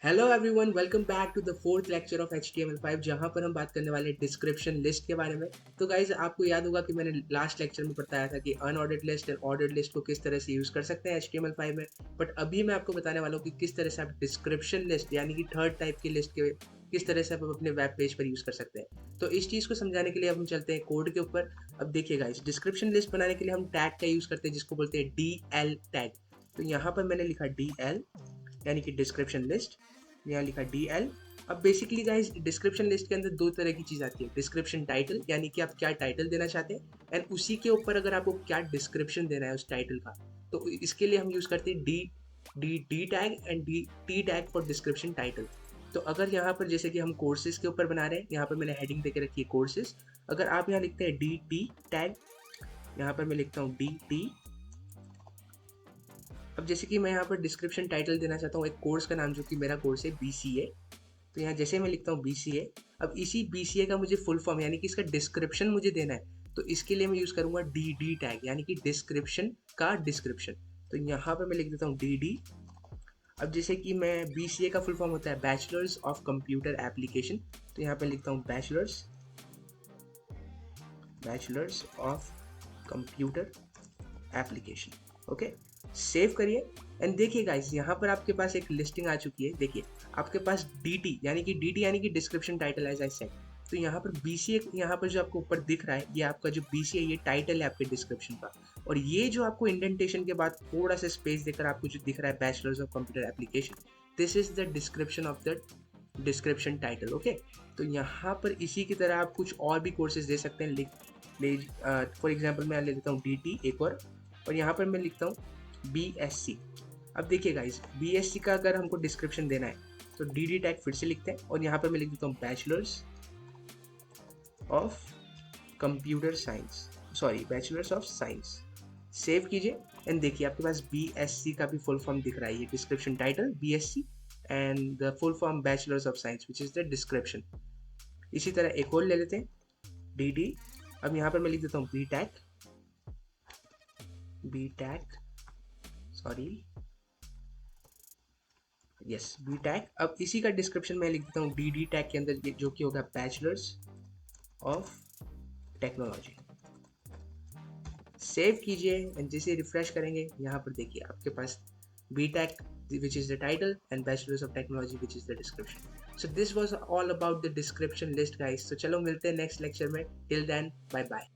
Hello everyone, welcome back to the fourth lecture of HTML5 जहां पर हम बात करने वाले डिस्क्रिप्शन लिस्ट के बारे में। तो गाइज आपको याद होगा कि मैंने लास्ट लेक्चर में बताया था कि unordered list and ordered list को किस तरह से यूज़ कर सकते हैं HTML5 में। बट अभी मैं आपको बताने वाला हूँ कि किस तरह से आप डिस्क्रिप्शन लिस्ट यानी कि थर्ड टाइप की लिस्ट के किस तरह से आप अपने वेब पेज पर यूज़ कर सकते हैं। तो इस चीज़ को समझाने के लिए अब हम चलते हैं कोड के ऊपर। अब देखिए गाइज, डिस्क्रिप्शन लिस्ट बनाने के लिए हम टैग का यूज़ करते हैं जिसको बोलते हैं DL टैग। तो यहाँ पर मैंने लिखा DL यानी कि डिस्क्रिप्शन लिस्ट, यहाँ लिखा DL। अब बेसिकली गाइस डिस्क्रिप्शन लिस्ट के अंदर दो तरह की चीज़ आती है, डिस्क्रिप्शन टाइटल यानी कि आप क्या टाइटल देना चाहते हैं, एंड उसी के ऊपर अगर आपको क्या डिस्क्रिप्शन देना है उस टाइटल का, तो इसके लिए हम यूज़ करते हैं D tag and T tag for description title. तो अगर यहाँ पर जैसे कि हम कोर्सेज के ऊपर बना रहे हैं, यहाँ पर मैंने हेडिंग देके रखी है कोर्सेज। अगर आप यहाँ लिखते हैं डी टी टैग, यहाँ पर मैं लिखता हूँ डी टी। अब जैसे कि मैं यहाँ पर डिस्क्रिप्शन टाइटल देना चाहता हूँ एक कोर्स का नाम, जो कि मेरा कोर्स है BCA। तो यहाँ जैसे मैं लिखता हूँ BCA, अब इसी BCA का मुझे फुल फॉर्म यानी कि इसका डिस्क्रिप्शन मुझे देना है। तो इसके लिए मैं यूज़ करूँगा डी टैग यानी कि डिस्क्रिप्शन का डिस्क्रिप्शन। तो यहाँ पर मैं लिख देता हूँ डी। अब जैसे कि मैं BCA का फुल फॉर्म होता है बैचलर्स ऑफ कंप्यूटर एप्लीकेशन। तो यहाँ पर लिखता हूँ bachelors of computer application. Okay, save करिए। एंड देखिए गाइस, यहाँ पर आपके पास एक लिस्टिंग आ चुकी है। देखिए आपके पास डी टी यानी कि description title as I said. तो यहाँ पर BCA, यहाँ पर जो आपको ऊपर दिख रहा है, ये आपका जो BCA ये टाइटल है आपके डिस्क्रिप्शन का। और ये जो आपको इंडेंटेशन के बाद थोड़ा सा स्पेस देकर आपको जो दिख रहा है bachelors of computer application, this is the description of the description title. Okay, तो यहाँ पर इसी की तरह आप कुछ और भी कोर्सेज दे सकते हैं। फॉर एग्जाम्पल मैं ले लेता हूँ DT एक और यहाँ पर मैं लिखता हूँ BSc। अब देखिए गाइस, BSc का अगर हमको डिस्क्रिप्शन देना है तो DD टैग फिर से लिखते हैं और यहाँ पर मैं लिख देता हूँ bachelors of computer science, sorry bachelors of science. Save कीजिए एंड देखिए आपके पास BSc का भी फुल फॉर्म दिख रहा है। ये description title BSc and the full form bachelors of science which is the description. इसी तरह एक और ले लेते हैं DD। अब यहाँ पर मैं लिख देता हूँ B tag sorry yes B tag. अब इसी का डिस्क्रिप्शन मैं लिख देता हूँ DD टैग के अंदर, जो कि होगा बैचलर्स ऑफ टेक्नोलॉजी। सेव कीजिए एंड जैसे रिफ्रेश करेंगे यहाँ पर देखिए आपके पास B tag which is the title and bachelor's of technology which is the description. So this was all about the description list guys. So चलो मिलते हैं नेक्स्ट लेक्चर में, till then bye bye.